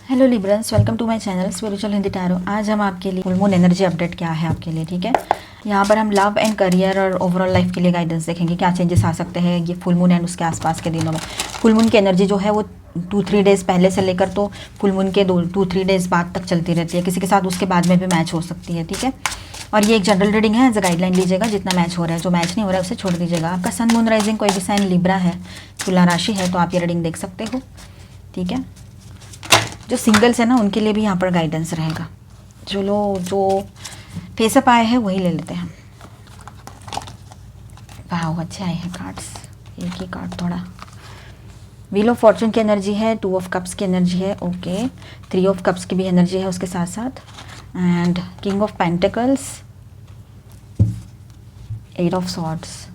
Hello Librans, welcome to my channel spiritual Hindi tarot. आज हम आपके लिए फुल मून एनर्जी अपडेट क्या है आपके लिए, ठीक है। यहाँ पर हम लव एंड करियर और ओवरऑल लाइफ के लिए गाइडेंस देखेंगे, क्या चेंजेस आ सकते हैं ये फुल मून एंड उसके आसपास के दिनों में। फुल मून की एनर्जी जो है वो 2-3 डेज़ पहले से लेकर तो फुल मून के 2-3 डेज़ बाद तक चलती रहती है। किसी के साथ उसके बाद में भी मैच हो सकती है, ठीक है। और ये एक जनरल रीडिंग है, एज अ गाइडलाइन लीजिएगा। जितना मैच हो रहा है, जो मैच नहीं हो रहा है उसे छोड़ दीजिएगा। आपका सन मून राइजिंग कोई भी साइन लिब्रा है, तुला राशि है, तो आप ये रीडिंग देख सकते हो, ठीक है। जो सिंगल्स है ना, उनके लिए भी यहाँ पर गाइडेंस रहेगा। जो फेसअप आए हैं वही ले लेते हैं। वाह, अच्छे आए हैं कार्ड्स, एक ही कार्ड थोड़ा। व्हील ऑफ फॉर्चून की एनर्जी है, 2 ऑफ कप्स की एनर्जी है, ओके। 3 ऑफ कप्स की भी एनर्जी है उसके साथ साथ, and king of pentacles, 8 of swords.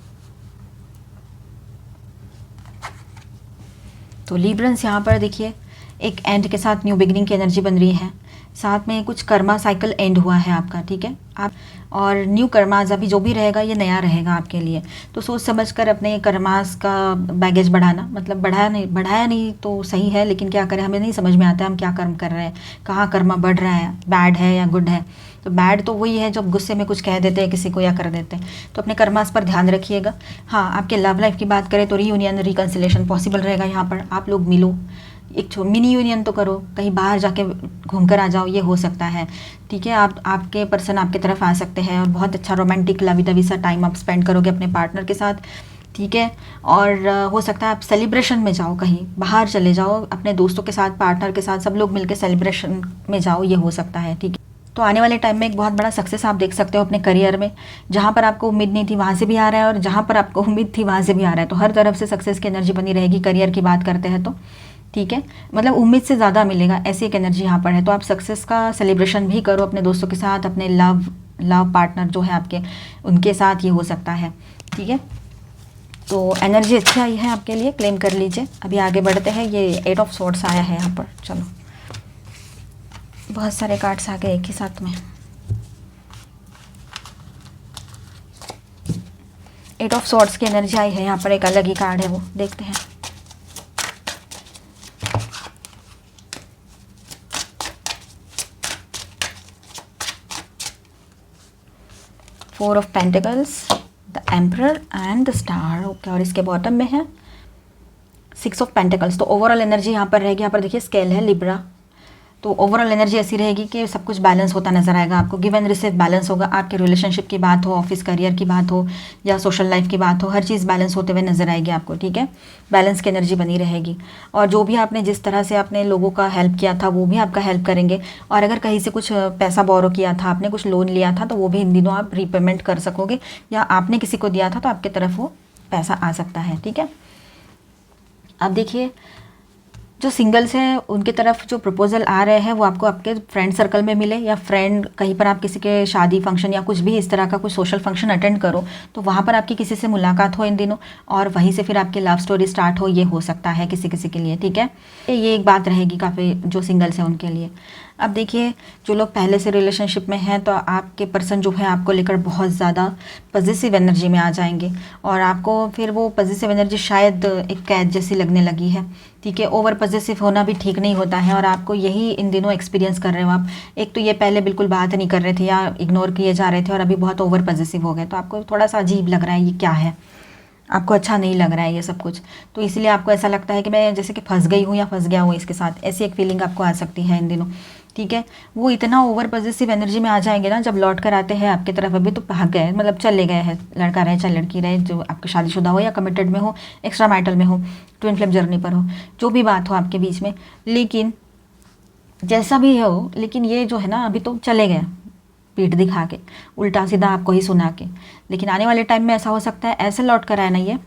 तो लिब्रंस यहाँ पर देखिए, एक एंड के साथ न्यू बिगिनिंग की एनर्जी बन रही है। साथ में कुछ कर्मा साइकिल एंड हुआ है आपका, ठीक है। आप और न्यू कर्माज अभी जो भी रहेगा ये नया रहेगा आपके लिए। तो सोच समझ कर अपने कर्मास का बैगेज बढ़ाना, मतलब बढ़ाया नहीं तो सही है, लेकिन क्या करें, हमें नहीं समझ में आता है हम क्या कर्म कर रहे हैं, कहाँ कर्मा बढ़ रहा है, बैड है या गुड है। तो बैड तो वही है जब गुस्से में कुछ कह देते हैं किसी को या कर देते हैं। तो अपने कर्मास पर ध्यान रखिएगा। हाँ, आपके लव लाइफ की बात करें तो रीयूनियन रिकन्सिलेशन पॉसिबल रहेगा। यहाँ पर आप लोग मिलो, एक मिनी यूनियन तो करो, कहीं बाहर जाके घूम कर आ जाओ, ये हो सकता है, ठीक है। आपके पर्सन आपके तरफ आ सकते हैं और बहुत अच्छा रोमांटिक लवी दवी सा टाइम आप स्पेंड करोगे अपने पार्टनर के साथ, ठीक है। और हो सकता है आप सेलिब्रेशन में जाओ, कहीं बाहर चले जाओ अपने दोस्तों के साथ, पार्टनर के साथ, सब लोग मिलकर सेलिब्रेशन में जाओ, ये हो सकता है, ठीक है। तो आने वाले टाइम में एक बहुत बड़ा सक्सेस आप देख सकते हो अपने करियर में। जहाँ पर आपको उम्मीद नहीं थी वहाँ से भी आ रहा है, और जहाँ पर आपको उम्मीद थी वहाँ से भी आ रहा है। तो हर तरफ से सक्सेस की एनर्जी बनी रहेगी करियर की बात करते हैं तो, ठीक है। मतलब उम्मीद से ज़्यादा मिलेगा, ऐसी एक एनर्जी यहाँ पर है। तो आप सक्सेस का सेलिब्रेशन भी करो अपने दोस्तों के साथ, अपने लव पार्टनर जो है आपके, उनके साथ ये हो सकता है, ठीक है। तो एनर्जी अच्छी आई है आपके लिए, क्लेम कर लीजिए। अभी आगे बढ़ते हैं। ये 8 ऑफ सॉर्ड्स आया है यहाँ पर, चलो बहुत सारे कार्ड्स आ गए एक ही साथ में। 8 ऑफ सॉर्ड्स की एनर्जी आई है यहाँ पर, एक अलग ही कार्ड है वो, देखते हैं। Four of pentacles, the emperor and the star, okay. और इसके बॉटम में है 6 ऑफ पेंटिकल्स। तो ओवरऑल एनर्जी यहाँ पर रहेगी। यहाँ पर देखिए स्केल है लिब्रा, तो ओवरऑल एनर्जी ऐसी रहेगी कि सब कुछ बैलेंस होता नजर आएगा आपको। गिव एंड रिसीव बैलेंस होगा। आपके रिलेशनशिप की बात हो, ऑफिस करियर की बात हो, या सोशल लाइफ की बात हो, हर चीज़ बैलेंस होते हुए नजर आएगी आपको, ठीक है। बैलेंस की एनर्जी बनी रहेगी। और जो भी आपने जिस तरह से अपने लोगों का हेल्प किया था वो भी आपका हेल्प करेंगे। और अगर कहीं से कुछ पैसा बोरो किया था आपने, कुछ लोन लिया था, तो वो भी इन दिनों आप रीपेमेंट कर सकोगे, या आपने किसी को दिया था तो आपकी तरफ वो पैसा आ सकता है, ठीक है। अब देखिए, जो सिंगल्स हैं उनकी तरफ जो प्रपोजल आ रहे हैं वो आपको आपके फ्रेंड सर्कल में मिले, या फ्रेंड कहीं पर आप किसी के शादी फंक्शन या कुछ भी इस तरह का कुछ सोशल फंक्शन अटेंड करो, तो वहाँ पर आपकी किसी से मुलाकात हो इन दिनों, और वहीं से फिर आपकी लव स्टोरी स्टार्ट हो, ये हो सकता है किसी किसी के लिए, ठीक है। ये एक बात रहेगी काफ़ी जो सिंगल्स हैं उनके लिए। अब देखिए, जो लोग पहले से रिलेशनशिप में हैं, तो आपके पर्सन जो है आपको लेकर बहुत ज़्यादा पॉजिटिव एनर्जी में आ जाएंगे, और आपको फिर वो पॉजिटिव एनर्जी शायद एक कैद जैसी लगने लगी है, ठीक है। ओवर पॉजिटिव होना भी ठीक नहीं होता है, और आपको यही इन दिनों एक्सपीरियंस कर रहे हो आप। एक तो ये पहले बिल्कुल बात नहीं कर रहे थे या इग्नोर किए जा रहे थे, और अभी बहुत ओवर पॉजिटिव हो गए, तो आपको थोड़ा सा अजीब लग रहा है, ये क्या है, आपको अच्छा नहीं लग रहा है ये सब कुछ। तो इसलिए आपको ऐसा लगता है कि मैं जैसे कि फंस गई हूँ या फंस गया हूँ इसके साथ, ऐसी एक फीलिंग आपको आ सकती है इन दिनों, ठीक है। वो इतना ओवर पॉजिटिव एनर्जी में आ जाएंगे ना, जब लौट कर आते हैं आपकी तरफ। अभी तो भाग गए, मतलब चले गए हैं, लड़का रहे चाहे लड़की रहे, जो आपके शादीशुदा हो या कमिटेड में हो, एक्स्ट्रा मैरिटल में हो, ट्विन फ्लेम जर्नी पर हो, जो भी बात हो आपके बीच में, लेकिन जैसा भी हो, लेकिन ये जो है ना अभी तो चले गए पीठ दिखा के, उल्टा सीधा आपको ही सुना के। लेकिन आने वाले टाइम में ऐसा हो सकता है, ऐसे लौट कर आए ना ये,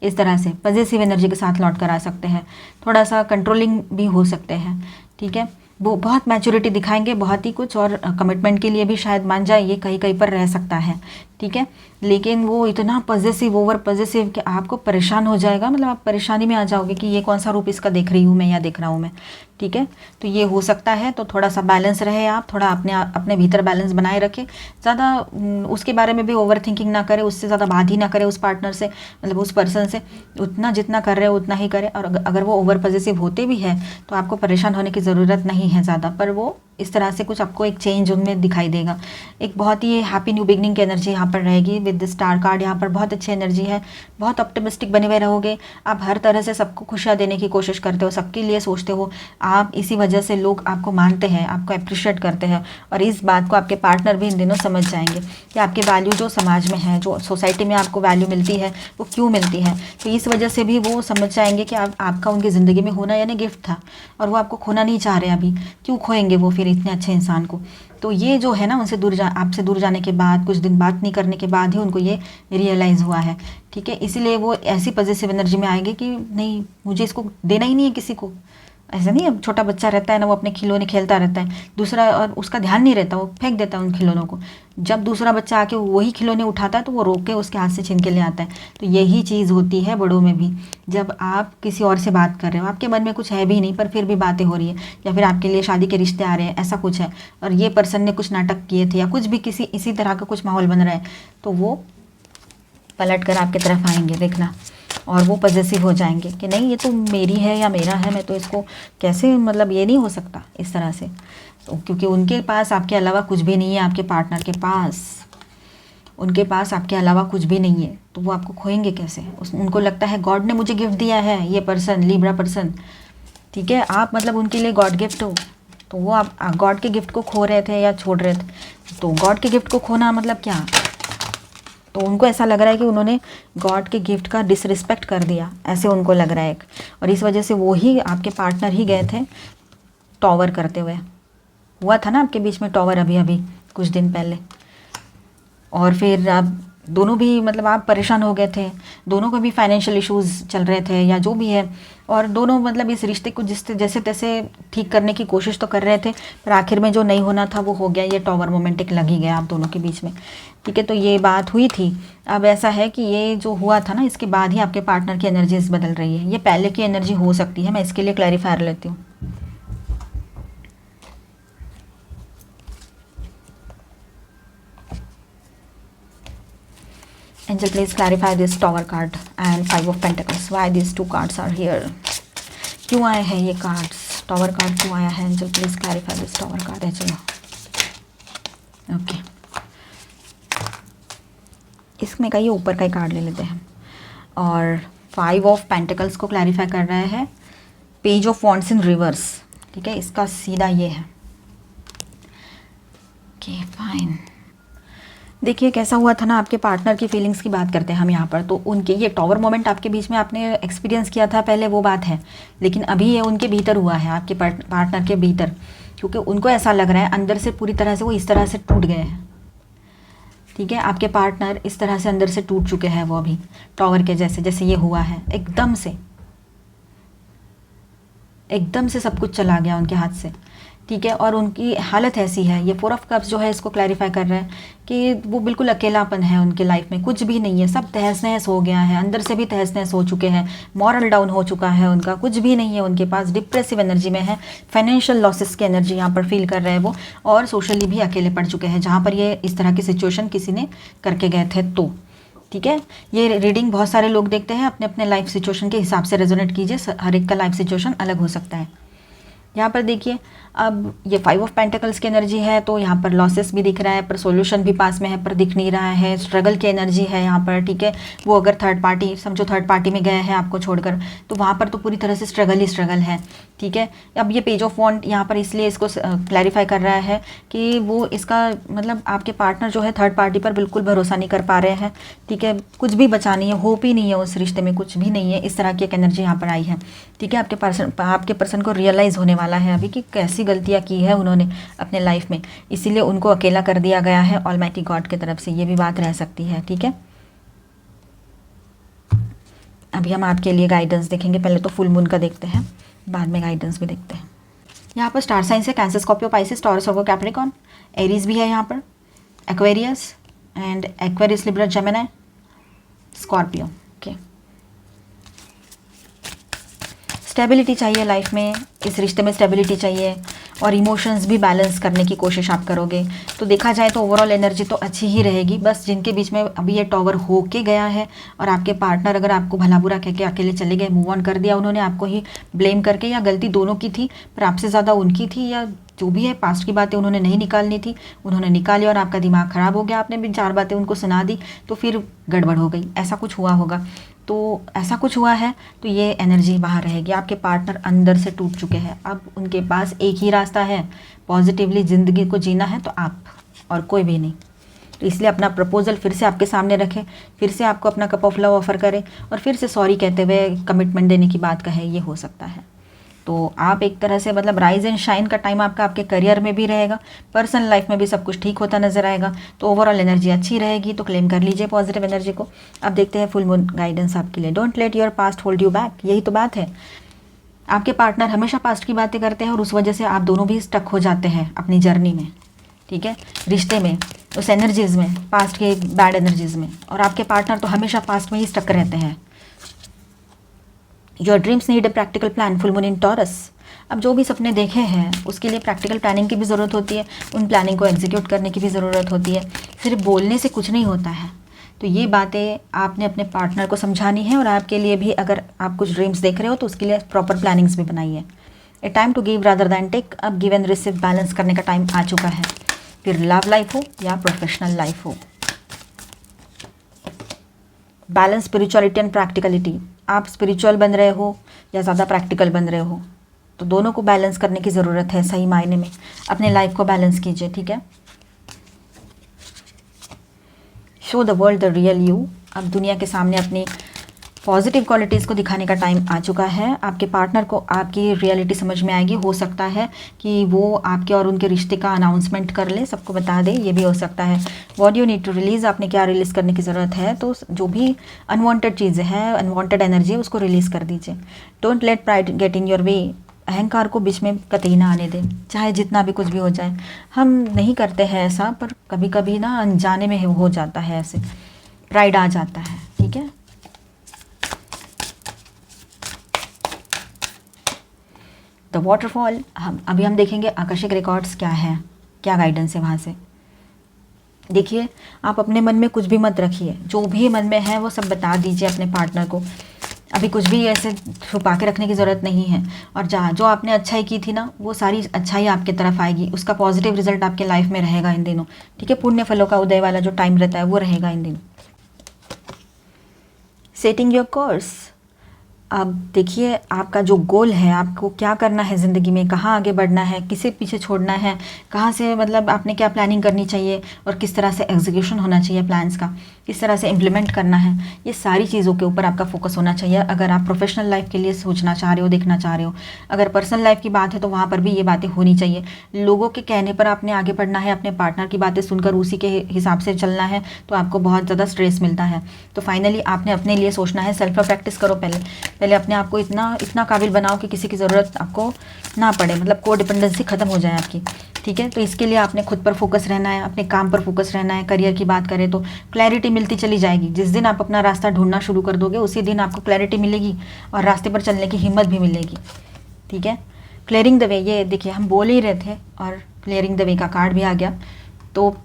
इस तरह से पॉजिटिव एनर्जी के साथ लौट कर आ सकते हैं। थोड़ा सा कंट्रोलिंग भी हो सकते हैं, ठीक है। वो बहुत मैच्योरिटी दिखाएंगे, बहुत ही कुछ, और कमिटमेंट के लिए भी शायद मान जाए, ये कहीं कहीं पर रह सकता है, ठीक है। लेकिन वो इतना पॉजेसिव, ओवर पॉजेसिव कि आपको परेशान हो जाएगा, मतलब आप परेशानी में आ जाओगे कि ये कौन सा रूप इसका देख रही हूँ मैं या देख रहा हूँ मैं, ठीक है। तो ये हो सकता है, तो थोड़ा सा बैलेंस रहे, आप थोड़ा अपने भीतर बैलेंस बनाए रखें। ज़्यादा उसके बारे में भी ओवर थिंकिंग ना करें, उससे ज़्यादा बात ही ना करें उस पार्टनर से, मतलब उस पर्सन से। उतना जितना कर रहे हो उतना ही करें। और अगर वो ओवर पॉजेसिव होते भी हैं तो आपको परेशान होने की ज़रूरत नहीं है ज़्यादा, पर वो इस तरह से कुछ आपको एक चेंज उनमें दिखाई देगा। एक बहुत ही हैप्पी न्यू बिगनिंग की एनर्जी यहाँ पर रहेगी विद द स्टार कार्ड। यहाँ पर बहुत अच्छी एनर्जी है, बहुत ऑप्टिमिस्टिक बने हुए रहोगे आप। हर तरह से सबको खुशियाँ देने की कोशिश करते हो, सबके लिए सोचते हो आप। इसी वजह से लोग आपको मानते हैं, आपको अप्रिशिएट करते हैं। और इस बात को आपके पार्टनर भी इन दिनों समझ जाएंगे कि आपकी वैल्यू जो समाज में है, जो सोसाइटी में आपको वैल्यू मिलती है, वो क्यों मिलती है। तो इस वजह से भी वो समझ जाएंगे कि आपका उनकी ज़िंदगी में होना यानी गिफ्ट था, और वो आपको खोना नहीं चाह रहे। अभी क्यों खोएंगे वो फिर इतने अच्छे इंसान को। तो ये जो है ना, उनसे आपसे दूर जाने के बाद, कुछ दिन बात नहीं करने के बाद ही उनको ये रियलाइज़ हुआ है, ठीक है। इसीलिए वो ऐसी पॉजिटिव एनर्जी में आएंगे कि नहीं, मुझे इसको देना ही नहीं है किसी को। ऐसा नहीं है, छोटा बच्चा रहता है ना, वो अपने खिलौने खेलता रहता है दूसरा, और उसका ध्यान नहीं रहता, वो फेंक देता है उन खिलौनों को। जब दूसरा बच्चा आके वही खिलौने उठाता है तो वो रोक के उसके हाथ से छीन के ले आता है। तो यही चीज़ होती है बड़ों में भी। जब आप किसी और से बात कर रहे हो, आपके मन में कुछ है भी नहीं, पर फिर भी बातें हो रही है, या फिर आपके लिए शादी के रिश्ते आ रहे हैं, ऐसा कुछ है, और ये पर्सन ने कुछ नाटक किए थे या कुछ भी किसी इसी तरह का कुछ माहौल बन रहा है, तो वो पलट कर आपकी तरफ आएंगे, देखना। और वो पॉजेसिव हो जाएंगे कि नहीं, ये तो मेरी है या मेरा है, मैं तो इसको कैसे, मतलब ये नहीं हो सकता इस तरह से। तो क्योंकि उनके पास आपके अलावा कुछ भी नहीं है, आपके पार्टनर के पास, उनके पास आपके अलावा कुछ भी नहीं है, तो वो आपको खोएंगे कैसे। उनको लगता है गॉड ने मुझे गिफ्ट दिया है, ये पर्सन, लिब्रा पर्सन, ठीक है। आप मतलब उनके लिए गॉड गिफ्ट हो। तो वो आप गॉड के गिफ्ट को खो रहे थे या छोड़ रहे थे। तो गॉड के गिफ्ट को खोना मतलब क्या, तो उनको ऐसा लग रहा है कि उन्होंने गॉड के गिफ्ट का डिसरिस्पेक्ट कर दिया, ऐसे उनको लग रहा है एक। और इस वजह से वो ही, आपके पार्टनर ही गए थे टॉवर करते हुए। हुआ था ना आपके बीच में टॉवर अभी अभी कुछ दिन पहले। और फिर आप दोनों भी, मतलब आप परेशान हो गए थे, दोनों को भी फाइनेंशियल इश्यूज़ चल रहे थे या जो भी है, और दोनों मतलब इस रिश्ते को जैसे तैसे ठीक करने की कोशिश तो कर रहे थे, पर आखिर में जो नहीं होना था वो हो गया। ये टॉवर मोमेंट एक लग ही गया आप दोनों के बीच में, ठीक है। तो ये बात हुई थी। अब ऐसा है कि ये जो हुआ था ना, इसके बाद ही आपके पार्टनर की एनर्जीज बदल रही है। ये पहले की एनर्जी हो सकती है, मैं इसके लिए क्लैरिफायर लेती हूँ। Angel, please clarify this Tower card and Five of Pentacles. Why these two cards are here? क्यों आए हैं ये कार्ड्स? टॉवर कार्ड क्यों आया है? Angel please clarify this tower card है। चलो ओके, इसमें का ये ऊपर का ही कार्ड ले लेते हैं। और 5 ऑफ पेंटिकल्स को क्लैरिफाई कर रहा है page of wands in reverse, ठीक है। इसका सीधा ये है। Okay fine. देखिए कैसा हुआ था ना, आपके पार्टनर की फीलिंग्स की बात करते हैं हम यहाँ पर। तो उनके ये टॉवर मोमेंट आपके बीच में आपने एक्सपीरियंस किया था पहले, वो बात है, लेकिन अभी ये उनके भीतर हुआ है, आपके पार्टनर के भीतर। क्योंकि उनको ऐसा लग रहा है अंदर से पूरी तरह से वो इस तरह से टूट गए हैं, ठीक है। आपके पार्टनर इस तरह से अंदर से टूट चुके हैं वो अभी, टॉवर के जैसे जैसे ये हुआ है। एकदम से सब कुछ चला गया उनके हाथ से, ठीक है। और उनकी हालत ऐसी है, ये 4 ऑफ कप्स जो है इसको क्लैरिफाई कर रहा है कि वो बिल्कुल अकेलापन है उनके लाइफ में, कुछ भी नहीं है, सब तहस नहस हो गया है, अंदर से भी तहस नहस हो चुके हैं, मॉरल डाउन हो चुका है उनका, कुछ भी नहीं है उनके पास, डिप्रेसिव एनर्जी में है, फाइनेंशियल लॉसेस की एनर्जी यहाँ पर फील कर रहे हैं वो, और सोशली भी अकेले पड़ चुके हैं जहाँ पर ये इस तरह की सिचुएशन किसी ने करके गए थे। तो ठीक है, ये रीडिंग बहुत सारे लोग देखते हैं, अपने अपने लाइफ सिचुएशन के हिसाब से रेजोनेट कीजिए, हर एक का लाइफ सिचुएशन अलग हो सकता है। यहाँ पर देखिए, अब ये 5 ऑफ पेंटिकल्स की एनर्जी है, तो यहाँ पर लॉसेस भी दिख रहा है, पर सॉल्यूशन भी पास में है, पर दिख नहीं रहा है। स्ट्रगल की एनर्जी है यहाँ पर, ठीक है। वो अगर थर्ड पार्टी, समझो थर्ड पार्टी में गए हैं आपको छोड़कर, तो वहाँ पर तो पूरी तरह से स्ट्रगल ही स्ट्रगल है, ठीक है। अब ये पेज ऑफ वॉन्ड यहाँ पर इसलिए इसको क्लैरिफाई कर रहा है कि वो इसका मतलब आपके पार्टनर जो है थर्ड पार्टी पर बिल्कुल भरोसा नहीं कर पा रहे हैं, ठीक है। कुछ भी बचा नहीं है, होप ही नहीं है उस रिश्ते में, कुछ भी नहीं है, इस तरह की एक एनर्जी यहाँ पर आई है, ठीक है। आपके पर्सन को रियलाइज़ होने वाला है अभी कि कैसी गलतियाँ की है उन्होंने अपने लाइफ में, इसीलिए उनको अकेला कर दिया गया है ऑलमाइटी गॉड की तरफ से, ये भी बात रह सकती है, ठीक है। अभी हम आपके लिए गाइडेंस देखेंगे, पहले तो फुल मून का देखते हैं, बाद में गाइडेंस भी देखते हैं। यहाँ पर स्टार साइंस है कैंसर, स्कॉर्पियो, पाइसेस, टॉरस, वर्गो, कैप्रिकॉर्न, एरीज भी है यहाँ पर, Aquarius, and Aquarius, Libra, Gemini, Scorpio. Okay, stability चाहिए लाइफ में, इस रिश्ते में स्टेबिलिटी चाहिए और इमोशंस भी बैलेंस करने की कोशिश आप करोगे। तो देखा जाए तो ओवरऑल एनर्जी तो अच्छी ही रहेगी। बस जिनके बीच में अभी ये टॉवर हो के गया है और आपके पार्टनर अगर आपको भला बुरा कह के अकेले चले गए, मूव ऑन कर दिया उन्होंने, आपको ही ब्लेम करके, या गलती दोनों की थी पर आपसे ज़्यादा उनकी थी, या जो भी है पास्ट की बातें उन्होंने नहीं निकालनी थी, उन्होंने निकाली और आपका दिमाग ख़राब हो गया, आपने भी 4 बातें उनको सुना दी तो फिर गड़बड़ हो गई, ऐसा कुछ हुआ होगा। तो ऐसा कुछ हुआ है तो ये एनर्जी बाहर रहेगी। आपके पार्टनर अंदर से टूट चुके हैं, अब उनके पास एक ही रास्ता है, पॉजिटिवली ज़िंदगी को जीना है तो आप, और कोई भी नहीं। तो इसलिए अपना प्रपोजल फिर से आपके सामने रखें, फिर से आपको अपना कप ऑफ लव ऑफर करें और फिर से सॉरी कहते हुए कमिटमेंट देने की बात कहे, ये हो सकता है। तो आप एक तरह से मतलब राइज एंड शाइन का टाइम आपका आपके करियर में भी रहेगा, पर्सनल लाइफ में भी सब कुछ ठीक होता नजर आएगा। तो ओवरऑल एनर्जी अच्छी रहेगी, तो क्लेम कर लीजिए पॉजिटिव एनर्जी को। अब देखते हैं फुल मून गाइडेंस आपके लिए। Don't let your past hold you back, यही तो बात है। आपके पार्टनर हमेशा पास्ट की बातें करते हैं और उस वजह से आप दोनों भी स्टक हो जाते हैं अपनी जर्नी में, ठीक है, रिश्ते में, उस एनर्जीज़ में, पास्ट के बैड एनर्जीज़ में। और आपके पार्टनर तो हमेशा पास्ट में ही स्टक रहते हैं। Your dreams need a practical plan, full moon in taurus. अब जो भी सपने देखे हैं उसके लिए प्रैक्टिकल प्लानिंग की भी ज़रूरत होती है, उन प्लानिंग को एग्जीक्यूट करने की भी ज़रूरत होती है। सिर्फ बोलने से कुछ नहीं होता है। तो ये बातें आपने अपने पार्टनर को समझानी है और आपके लिए भी अगर आप कुछ ड्रीम्स देख रहे हो तो उसके लिए प्रॉपर प्लानिंग्स भी बनाइए। A time to give rather than take, अब गिव एंड रिसीव बैलेंस करने का टाइम आ चुका है, फिर लव लाइफ हो या प्रोफेशनल लाइफ हो। बैलेंस स्पिरिचुअलिटी एंड प्रैक्टिकलिटी, आप स्पिरिचुअल बन रहे हो या ज़्यादा प्रैक्टिकल बन रहे हो, तो दोनों को बैलेंस करने की ज़रूरत है। सही मायने में अपने लाइफ को बैलेंस कीजिए, ठीक है। Show the world the real you, अब दुनिया के सामने अपनी पॉजिटिव क्वालिटीज़ को दिखाने का टाइम आ चुका है। आपके पार्टनर को आपकी रियलिटी समझ में आएगी। हो सकता है कि वो आपके और उनके रिश्ते का अनाउंसमेंट कर ले, सबको बता दे, ये भी हो सकता है। What you need to release, आपने क्या रिलीज़ करने की ज़रूरत है, तो जो भी अनवांटेड चीज़ें हैं, अनवांटेड एनर्जी है, उसको रिलीज़ कर दीजिए। Don't let pride get in your way, अहंकार को बीच में कतई ना आने दें, चाहे जितना भी कुछ भी हो जाए। हम नहीं करते हैं ऐसा, पर कभी कभी ना अनजाने में हो जाता है, ऐसे प्राइड आ जाता है, ठीक है। द वाटरफॉल, हम देखेंगे आकर्षक रिकॉर्ड्स क्या है, क्या गाइडेंस है वहाँ से। देखिए, आप अपने मन में कुछ भी मत रखिए, जो भी मन में है वो सब बता दीजिए अपने पार्टनर को। अभी कुछ भी ऐसे छुपा के रखने की ज़रूरत नहीं है। और जहाँ जो आपने अच्छाई की थी ना, वो सारी अच्छाई आपके तरफ आएगी, उसका पॉजिटिव रिजल्ट आपके लाइफ में रहेगा इन दिनों, ठीक है। पुण्य फलों का उदय वाला जो टाइम रहता है वो रहेगा इन दिनों। सेटिंग योर कोर्स, अब देखिए आपका जो गोल है, आपको क्या करना है ज़िंदगी में, कहाँ आगे बढ़ना है, किसे पीछे छोड़ना है, कहाँ से मतलब आपने क्या प्लानिंग करनी चाहिए और किस तरह से एग्जीक्यूशन होना चाहिए प्लान्स का, किस तरह से इम्प्लीमेंट करना है, ये सारी चीज़ों के ऊपर आपका फोकस होना चाहिए। अगर आप प्रोफेशनल लाइफ के लिए सोचना चाह रहे हो, देखना चाह रहे हो, अगर पर्सनल लाइफ की बात है तो वहाँ पर भी ये बातें होनी चाहिए। लोगों के कहने पर आपने आगे बढ़ना है, अपने पार्टनर की बातें सुनकर उसी के हिसाब से चलना है, तो आपको बहुत ज़्यादा स्ट्रेस मिलता है। तो फाइनली आपने अपने लिए सोचना है, सेल्फ प्रैक्टिस करो, पहले अपने आप को इतना काबिल बनाओ कि किसी की ज़रूरत आपको ना पड़े, मतलब को डिपेंडेंसी ख़त्म हो जाए आपकी, ठीक है। तो इसके लिए आपने खुद पर फोकस रहना है, अपने काम पर फोकस रहना है। करियर की बात करें तो क्लैरिटी मिलती चली जाएगी। जिस दिन आप अपना रास्ता ढूंढना शुरू कर दोगे उसी दिन आपको क्लैरिटी मिलेगी और रास्ते पर चलने की हिम्मत भी मिलेगी, ठीक है। क्लियरिंग द वे, ये देखिए हम बोल ही रहे थे और क्लियरिंग द वे का कार्ड भी आ गया। तो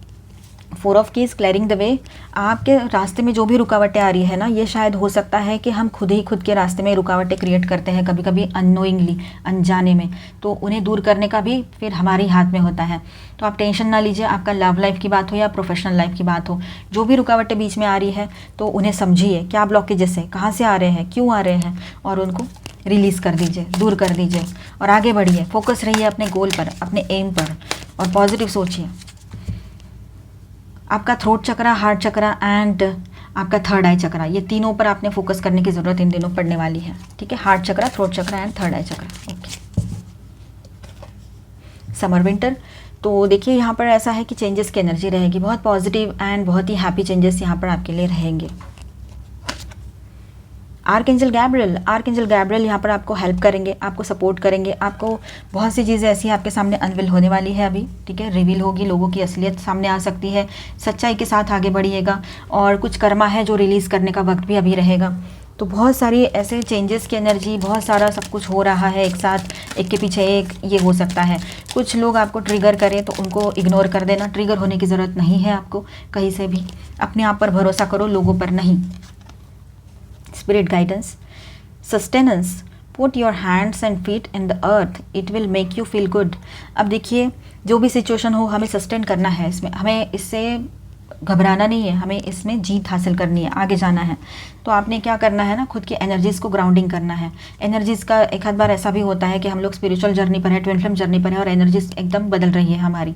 4 of keys, clearing the way, आपके रास्ते में जो भी रुकावटें आ रही है ना, ये शायद हो सकता है कि हम खुद ही खुद के रास्ते में रुकावटें क्रिएट करते हैं, कभी कभी अननोइंगली, अनजाने में। तो उन्हें दूर करने का भी फिर हमारे हाथ में होता है। तो आप टेंशन ना लीजिए, आपका लव लाइफ की बात हो या प्रोफेशनल लाइफ की बात हो, जो भी रुकावटें बीच में आ रही है तो उन्हें समझिए, क्या ब्लॉकेजेस है, कहाँ से आ रहे हैं, क्यों आ रहे हैं, और उनको रिलीज़ कर दीजिए, दूर कर दीजिए और आगे बढ़िए। फोकस रहिए अपने गोल पर, अपने एम पर, और पॉजिटिव सोचिए। आपका throat chakra, heart chakra and आपका थर्ड आई चक्रा, ये तीनों पर आपने फोकस करने की ज़रूरत इन दिनों पड़ने वाली है, ठीक है। Heart chakra, throat chakra and third I chakra, okay. Summer winter, तो देखिए यहाँ पर ऐसा है कि चेंजेस की एनर्जी रहेगी, बहुत पॉजिटिव एंड बहुत ही हैप्पी चेंजेस यहाँ पर आपके लिए रहेंगे। आर्कएंजल गैब्रियल यहाँ पर आपको हेल्प करेंगे, आपको सपोर्ट करेंगे, आपको बहुत सी चीज़ें ऐसी आपके सामने अनविल होने वाली है अभी, ठीक है, रिवील होगी, लोगों की असलियत सामने आ सकती है, सच्चाई के साथ आगे बढ़िएगा, और कुछ कर्मा है जो रिलीज़ करने का वक्त भी अभी रहेगा। तो बहुत सारी ऐसे चेंजेस की एनर्जी, बहुत सारा सब कुछ हो रहा है एक साथ, एक के पीछे एक, ये हो सकता है। कुछ लोग आपको ट्रिगर करें तो उनको इग्नोर कर देना, ट्रिगर होने की ज़रूरत नहीं है आपको कहीं से भी, अपने आप पर भरोसा करो, लोगों पर नहीं। Spirit guidance, sustenance, put your hands and feet in the earth, it will make you feel good. अब देखिए, जो भी सिचुएशन हो हमें सस्टेन करना है, इसमें हमें इससे घबराना नहीं है, हमें इसमें जीत हासिल करनी है, आगे जाना है। तो आपने क्या करना है ना, खुद की एनर्जीज़ को ग्राउंडिंग करना है। एनर्जीज़ का एक आध बार ऐसा भी होता है कि हम लोग स्पिरिचुअल जर्नी पर है, ट्विन फ्लेम जर्नी पर है, और एनर्जीज एकदम बदल रही है हमारी,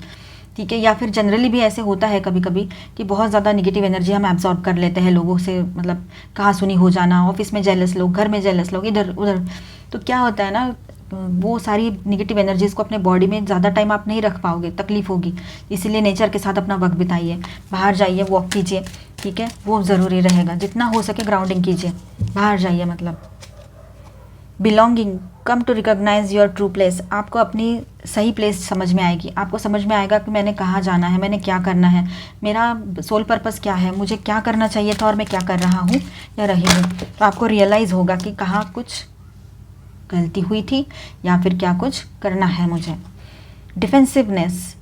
ठीक है। या फिर जनरली भी ऐसे होता है कभी कभी कि बहुत ज़्यादा निगेटिव एनर्जी हम एब्जॉर्ब कर लेते हैं लोगों से, मतलब कहा सुनी हो जाना, ऑफिस में जेलस लोग, घर में जेलस लोग, इधर उधर। तो क्या होता है ना, वो सारी निगेटिव एनर्जीज़ को अपने बॉडी में ज़्यादा टाइम आप नहीं रख पाओगे, तकलीफ होगी। इसीलिए नेचर के साथ अपना वक्त बिताइए, बाहर जाइए, वॉक कीजिए, ठीक है, वो ज़रूरी रहेगा। जितना हो सके ग्राउंडिंग कीजिए, बाहर जाइए। मतलब belonging, come to recognise your true place, आपको अपनी सही प्लेस समझ में आएगी, आपको समझ में आएगा कि मैंने कहाँ जाना है, मैंने क्या करना है, मेरा सोल पर्पस क्या है, मुझे क्या करना चाहिए था और मैं क्या कर रहा हूँ या रही हूँ। तो आपको रियलाइज़ होगा कि कहाँ कुछ गलती हुई थी या फिर क्या कुछ करना है मुझे। डिफेंसिवनेस,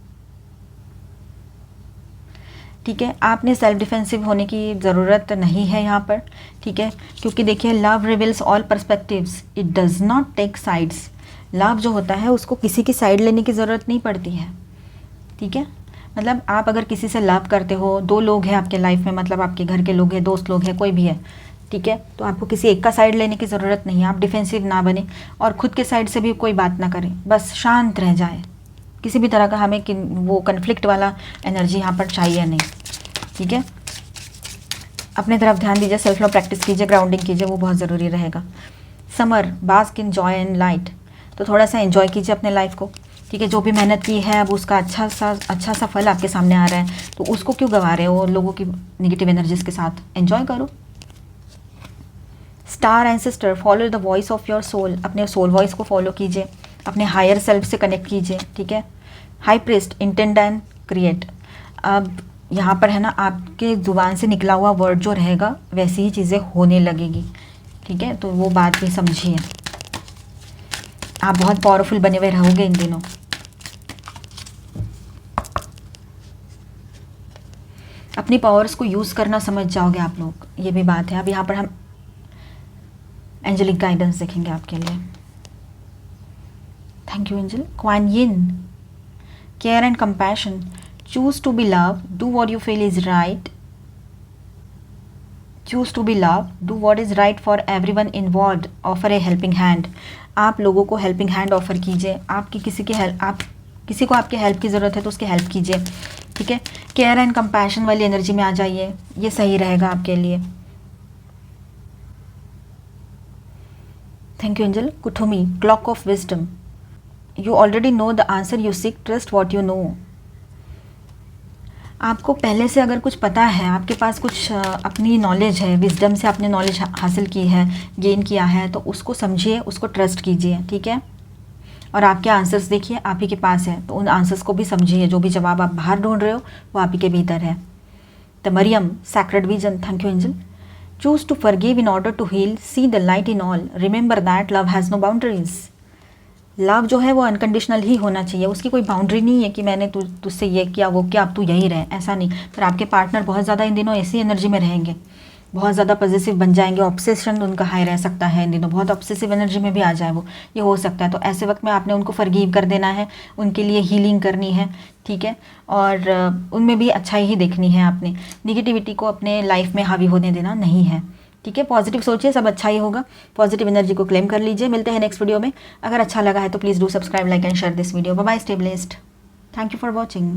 ठीक है, आपने सेल्फ डिफेंसिव होने की ज़रूरत नहीं है यहाँ पर, ठीक है, क्योंकि देखिए love reveals all perspectives, it does not take sides. Love जो होता है उसको किसी की साइड लेने की ज़रूरत नहीं पड़ती है, ठीक है। मतलब आप अगर किसी से लव करते हो, दो लोग हैं आपके लाइफ में, मतलब आपके घर के लोग हैं, दोस्त लोग हैं, कोई भी है, ठीक है, तो आपको किसी एक का साइड लेने की ज़रूरत नहीं है। आप डिफेंसिव ना बने और खुद के साइड से भी कोई बात ना करें, बस शांत रह जाए। किसी भी तरह का हमें वो कन्फ्लिक्ट वाला एनर्जी यहाँ पर चाहिए नहीं, ठीक है। अपने तरफ ध्यान दीजिए, सेल्फ लव प्रैक्टिस कीजिए, ग्राउंडिंग कीजिए, वो बहुत ज़रूरी रहेगा। Summer, bask in joy and light, तो थोड़ा सा एंजॉय कीजिए अपने लाइफ को, ठीक है। जो भी मेहनत की है अब उसका अच्छा सा फल आपके सामने आ रहा है, तो उसको क्यों गंवा रहे हो लोगों की निगेटिव एनर्जीज के साथ, एंजॉय करो। Star ancestor, follow the voice of your soul, अपने सोल वॉइस को फॉलो कीजिए, अपने हायर सेल्फ से कनेक्ट कीजिए, ठीक है। High priest, intend and create, अब यहाँ पर है ना, आपके ज़ुबान से निकला हुआ वर्ड जो रहेगा वैसी ही चीज़ें होने लगेगी, ठीक है, तो वो बात भी समझिए। आप बहुत पावरफुल बने हुए रहोगे इन दिनों। अपनी पावर्स को यूज़ करना समझ जाओगे आप लोग, ये भी बात है। अब यहाँ पर हम एंजेलिक गाइडेंस देखेंगे आपके लिए। Thank you angel. Kuan Yin, care and compassion, choose to be love, do what you feel is right, choose to be love, do what is right for everyone involved, offer a helping hand, आप लोगों को helping hand offer कीजिए। आपकी किसी की help, आप किसी को आपके हेल्प की ज़रूरत है तो उसकी हेल्प कीजिए, ठीक है। केयर एंड कंपैशन वाली एनर्जी में आ जाइए, ये सही रहेगा आपके लिए। Thank you angel. Kuthumi, cloak of wisdom, you already know the answer you seek, trust what you know. आपको पहले से अगर कुछ पता है, आपके पास कुछ अपनी नॉलेज है, विजडम से आपने नॉलेज हासिल की है, गेन किया है, तो उसको समझिए, उसको ट्रस्ट कीजिए, ठीक है। और आपके आंसर्स देखिए आप ही के पास है, तो उन आंसर्स को भी समझिए। जो भी जवाब आप बाहर ढूंढ रहे हो वो आप ही के भीतर है। The Mariam, sacred vision, thank you angel. Choose to forgive in order to heal, see the light in all, remember that love has no boundaries. Love जो है वो अनकंडीशनल ही होना चाहिए, उसकी कोई बाउंड्री नहीं है कि मैंने तुझसे ये किया वो किया अब तू यही रहे, ऐसा नहीं। पर आपके पार्टनर बहुत ज़्यादा इन दिनों ऐसी एनर्जी में रहेंगे, बहुत ज़्यादा पॉजिटिव बन जाएंगे, ऑब्सेशन उनका हाई रह सकता है इन दिनों, बहुत ऑब्सेसिव एनर्जी में भी आ जाए वो, ये हो सकता है। तो ऐसे वक्त में आपने उनको फॉरगिव कर देना है, उनके लिए हीलिंग करनी है, ठीक है। और उनमें भी अच्छाई ही देखनी है आपने, निगेटिविटी को अपने लाइफ में हावी होने देना नहीं है, ठीक है। पॉजिटिव सोचिए, सब अच्छा ही होगा, पॉजिटिव एनर्जी को क्लेम कर लीजिए। मिलते हैं नेक्स्ट वीडियो में। अगर अच्छा लगा है तो please do subscribe, like and share this video. Bye bye, stay blessed, thank you for watching.